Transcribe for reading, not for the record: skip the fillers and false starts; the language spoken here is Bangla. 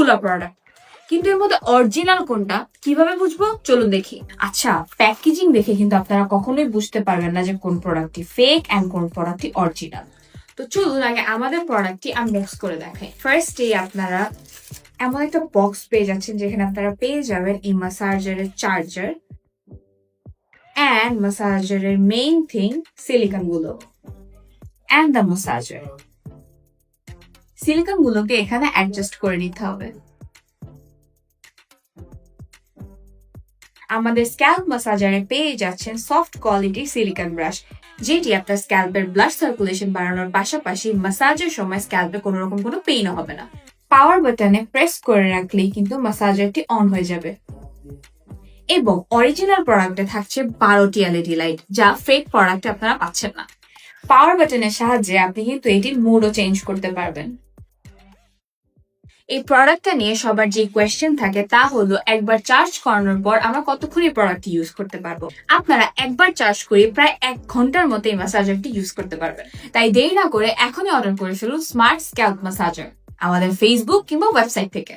অনেকগুলো প্রোডাক্ট, কিন্তু এর মধ্যে অরিজিনাল কোনটা কিভাবে বুঝবো চলুন দেখি। আচ্ছা, প্যাকেজিং দেখে কিন্তু আপনারা কখনোই বুঝতে পারবেন না যে কোন প্রোডাক্টটি ফেক এন্ড কোন প্রোডাক্টটি অরিজিনাল। তো চলুন আগে আমাদের প্রোডাক্টটি আনবক্স করে দেখাই। ফার্স্টে আপনারা এমন একটা বক্স পেয়ে যাচ্ছেন যেখানে আপনারা পেয়ে যাবেন এই মাসাজারের চার্জার অ্যান্ড মাসাজারের মেইন থিং সিলিকন গুলো অ্যান্ড দ্য মাসাজার। সিলিকন গুলোকে এখানে অ্যাডজাস্ট করে নিতে হবে। আমাদের স্ক্যাল্প মাসাজারে পেয়ে যাচ্ছেন সফট কোয়ালিটির সিলিকন ব্রাশ, যেটি আপনার স্ক্যাল্পের ব্লাড সার্কুলেশন বাড়ানোর পাশাপাশি মাসাজের সময় স্ক্যাল্পে কোনো রকম কোনো পেইন হবে না। পাওয়ার বাটনে প্রেস করে রাখলেই কিন্তু মাসাজারটি অন হয়ে যাবে। এবং অরিজিনাল প্রোডাক্টে থাকছে 12টি এলইডি লাইট, যা ফেক প্রোডাক্টে আপনারা পাচ্ছেন না। পাওয়ার বাটনের সাহায্যে আপনি কিন্তু এটির মোডও চেঞ্জ করতে পারবেন। এই প্রোডাক্টটা নিয়ে সবার যে কোয়েশ্চেন থাকে তা হলো, একবার চার্জ করানোর পর আমরা কতক্ষণ এই প্রোডাক্টটি ইউজ করতে পারবো। আপনারা একবার চার্জ করে প্রায় 1 ঘন্টার মতো এই ম্যাসাজারটি ইউজ করতে পারবেন। তাই দেরি না করে এখনই অর্ডার করে ফেলুন স্মার্ট স্ক্যাল্প ম্যাসাজার আমাদের ফেসবুক কিংবা ওয়েবসাইট থেকে।